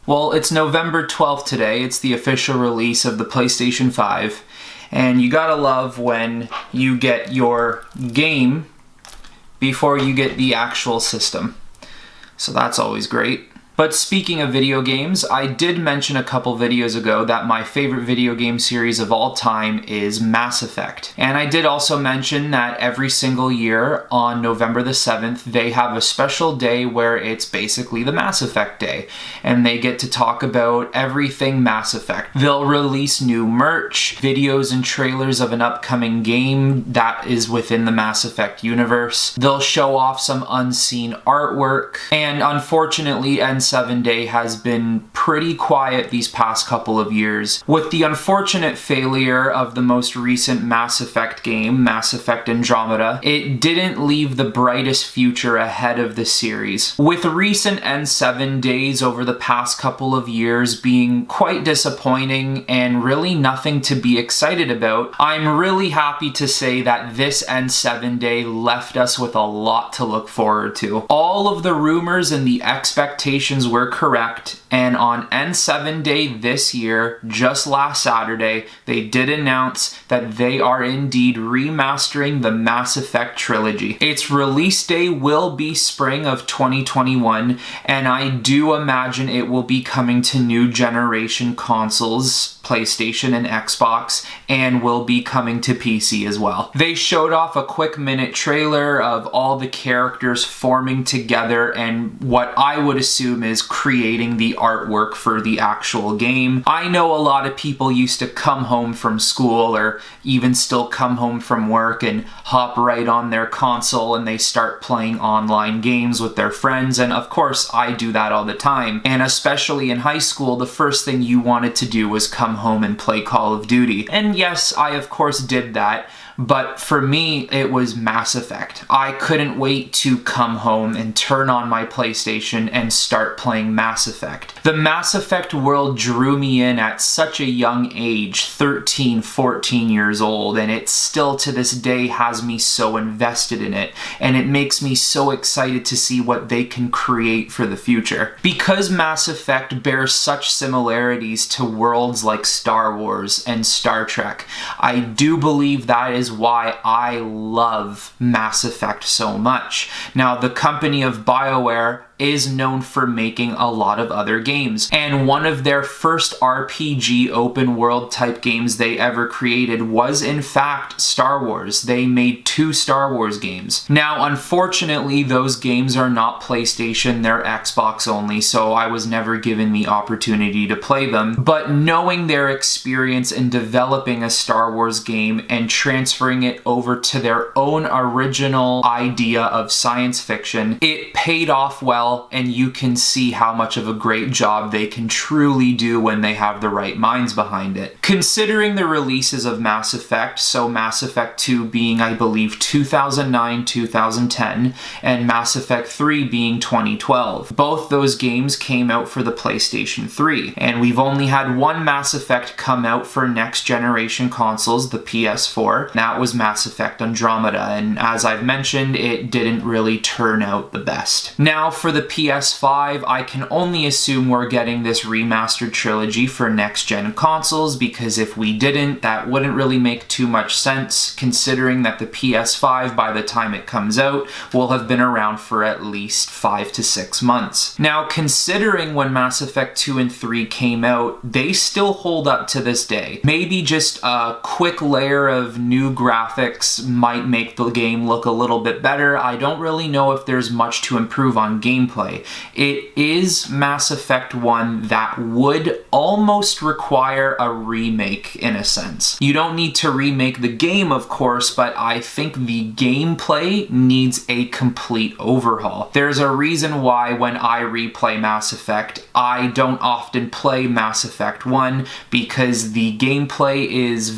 Well, it's November 12th today. It's the official release of the PlayStation 5. And you gotta love when you get your game before you get the actual system. So that's always great. But speaking of video games, I did mention a couple videos ago that my favorite video game series of all time is Mass Effect. And I did also mention that every single year on November the 7th, they have a special day where it's basically the Mass Effect Day. And they get to talk about everything Mass Effect. They'll release new merch, videos and trailers of an upcoming game that is within the Mass Effect universe. They'll show off some unseen artwork. And unfortunately, N7 Day has been pretty quiet these past couple of years. With the unfortunate failure of the most recent Mass Effect game, Mass Effect Andromeda, it didn't leave the brightest future ahead of the series. With recent N7 Days over the past couple of years being quite disappointing and really nothing to be excited about, I'm really happy to say that this N7 Day left us with a lot to look forward to. All of the rumors and the expectations were correct, and on N7 Day this year, just last Saturday, they did announce that they are indeed remastering the Mass Effect Trilogy. Its release day will be spring of 2021, and I do imagine it will be coming to new generation consoles, PlayStation and Xbox, and will be coming to PC as well. They showed off a quick minute trailer of all the characters forming together and what I would assume is creating the artwork for the actual game. I know a lot of people used to come home from school or even still come home from work and hop right on their console and they start playing online games with their friends, and of course I do that all the time. And especially in high school, the first thing you wanted to do was come home and play Call of Duty. And yes, I of course did that. But for me, it was Mass Effect. I couldn't wait to come home and turn on my PlayStation and start playing Mass Effect. The Mass Effect world drew me in at such a young age, 13, 14 years old, and it still to this day has me so invested in it, and it makes me so excited to see what they can create for the future. Because Mass Effect bears such similarities to worlds like Star Wars and Star Trek, I do believe that is why I love Mass Effect so much. Now, the company of Bioware is known for making a lot of other games, and one of their first RPG open world type games they ever created was in fact Star Wars. They made 2 Star Wars games. Now, unfortunately, those games are not PlayStation, they're Xbox only, so I was never given the opportunity to play them. But knowing their experience in developing a Star Wars game and transferring it over to their own original idea of science fiction, it paid off well, and you can see how much of a great job they can truly do when they have the right minds behind it. Considering the releases of Mass Effect, so Mass Effect 2 being, I believe, 2009, 2010, and Mass Effect 3 being 2012. Both those games came out for the PlayStation 3, and we've only had one Mass Effect come out for next generation consoles, the PS4. That was Mass Effect Andromeda, and as I've mentioned, it didn't really turn out the best. Now, for the PS5, I can only assume we're getting this remastered trilogy for next-gen consoles, because if we didn't, that wouldn't really make too much sense, considering that the PS5, by the time it comes out, will have been around for at least 5 to 6 months. Now, considering when Mass Effect 2 and 3 came out, they still hold up to this day. Maybe just a quick layer of new graphics might make the game look a little bit better. I don't really know if there's much to improve on gameplay. It is Mass Effect 1 that would almost require a remake in a sense. You don't need to remake the game, of course, but I think the gameplay needs a complete overhaul. There's a reason why when I replay Mass Effect, I don't often play Mass Effect 1, because the gameplay is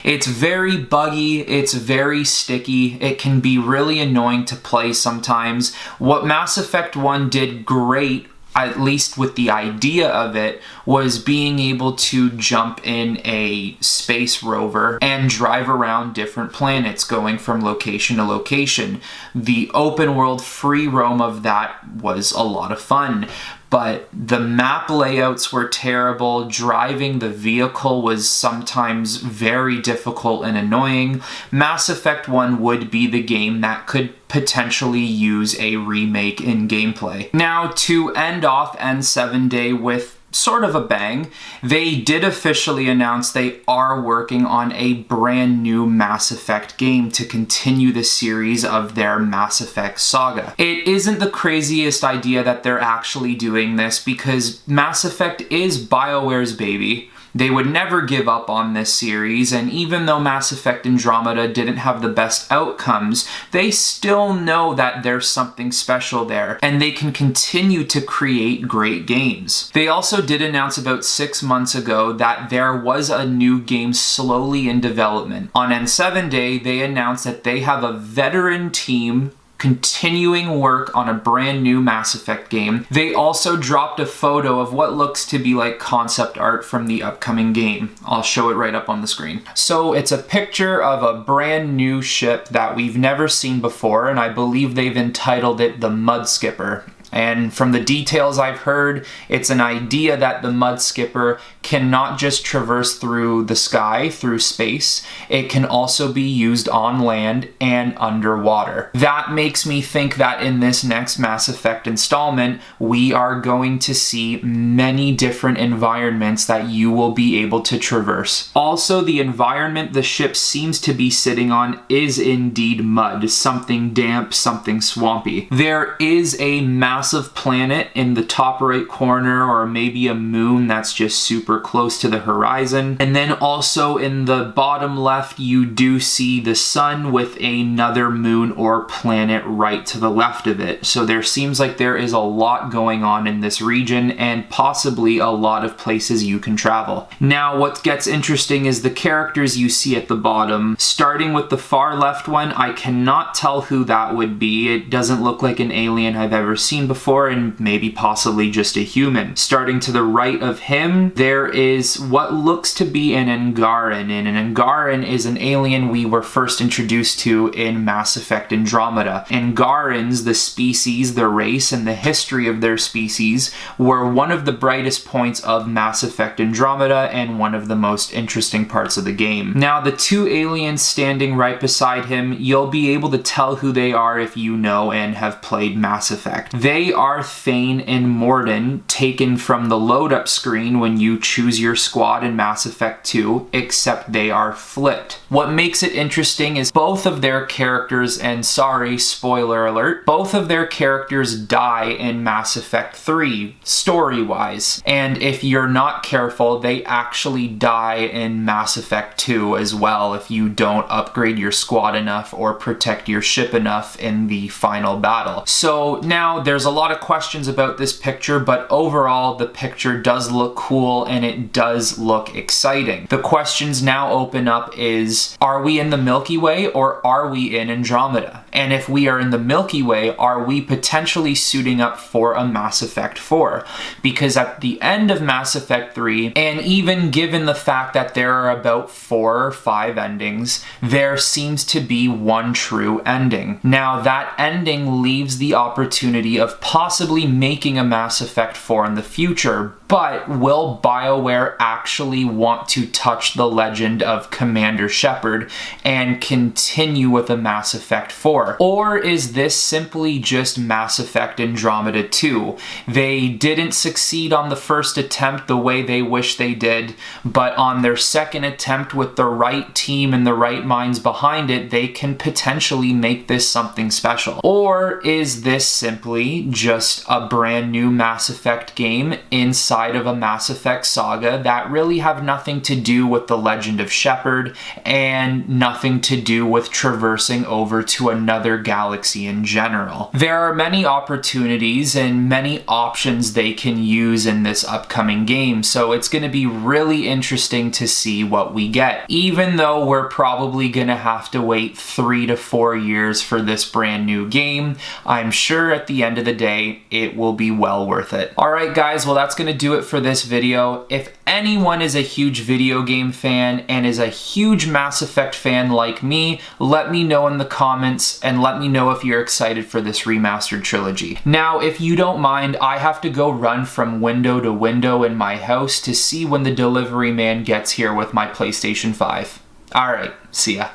It's very buggy, it's very sticky, it can be really annoying to play sometimes. What Mass Effect 1 did great, at least with the idea of it, was being able to jump in a space rover and drive around different planets, going from location to location. The open world free roam of that was a lot of fun. but the map layouts were terrible. Driving the vehicle was sometimes very difficult and annoying. Mass Effect 1 would be the game that could potentially use a remake in gameplay. Now, to end off N7 Day with sort of a bang, they did officially announce they are working on a brand new Mass Effect game to continue the series of their Mass Effect saga. It isn't the craziest idea that they're actually doing this because Mass Effect is BioWare's baby. They would never give up on this series, and even though Mass Effect Andromeda didn't have the best outcomes, they still know that there's something special there, and they can continue to create great games. They also did announce about 6 months ago that there was a new game slowly in development. On N7 Day, they announced that they have a veteran team continuing work on a brand new Mass Effect game. They also dropped a photo of what looks to be like concept art from the upcoming game. I'll show it right up on the screen. So it's a picture of a brand new ship that we've never seen before, and I believe they've entitled it the Mud Skipper. And from the details I've heard, it's an idea that the Mud Skipper can not just traverse through the sky, through space, it can also be used on land and underwater. That makes me think that in this next Mass Effect installment, we are going to see many different environments that you will be able to traverse. Also, the environment the ship seems to be sitting on is indeed mud, something damp, something swampy. There is a massive planet in the top right corner, or maybe a moon that's just super close to the horizon. And then also in the bottom left, you do see the sun with another moon or planet right to the left of it. So there seems like there is a lot going on in this region and possibly a lot of places you can travel. Now, what gets interesting is the characters you see at the bottom. Starting with the far left one, I cannot tell who that would be. It doesn't look like an alien I've ever seen before, and maybe possibly just a human. Starting to the right of him, there is what looks to be an Angaran, and an Angaran is an alien we were first introduced to in Mass Effect Andromeda. Angarans, the species, the race, and the history of their species were one of the brightest points of Mass Effect Andromeda and one of the most interesting parts of the game. Now, the two aliens standing right beside him, you'll be able to tell who they are if you know and have played Mass Effect. They are Thane and Mordin, taken from the load-up screen when you choose your squad in Mass Effect 2, except they are flipped. What makes it interesting is both of their characters, and sorry, spoiler alert, both of their characters die in Mass Effect 3, story-wise. And if you're not careful, they actually die in Mass Effect 2 as well if you don't upgrade your squad enough or protect your ship enough in the final battle. So now there's a lot of questions about this picture, but overall the picture does look cool and it does look exciting. The questions now open up is, are we in the Milky Way or are we in Andromeda? And if we are in the Milky Way, are we potentially suiting up for a Mass Effect 4? Because at the end of Mass Effect 3, and even given the fact that there are about 4 or 5 endings, there seems to be one true ending. Now, that ending leaves the opportunity of possibly making a Mass Effect 4 in the future, but will BioWare actually want to touch the legend of Commander Shepard and continue with a Mass Effect 4? Or is this simply just Mass Effect Andromeda 2? They didn't succeed on the first attempt the way they wish they did, but on their second attempt with the right team and the right minds behind it, they can potentially make this something special. Or is this simply just a brand new Mass Effect game inside of a Mass Effect saga that really have nothing to do with the legend of Shepard and nothing to do with traversing over to another galaxy in general? There are many opportunities and many options they can use in this upcoming game, so it's going to be really interesting to see what we get. Even though we're probably going to have to wait 3 to 4 years for this brand new game, I'm sure at the end of the day it will be well worth it. Alright guys, well that's going to do it for this video. If anyone is a huge video game fan and is a huge Mass Effect fan like me, let me know in the comments. and let me know if you're excited for this remastered trilogy. Now, if you don't mind, I have to go run from window to window in my house to see when the delivery man gets here with my PlayStation 5. Alright, see ya.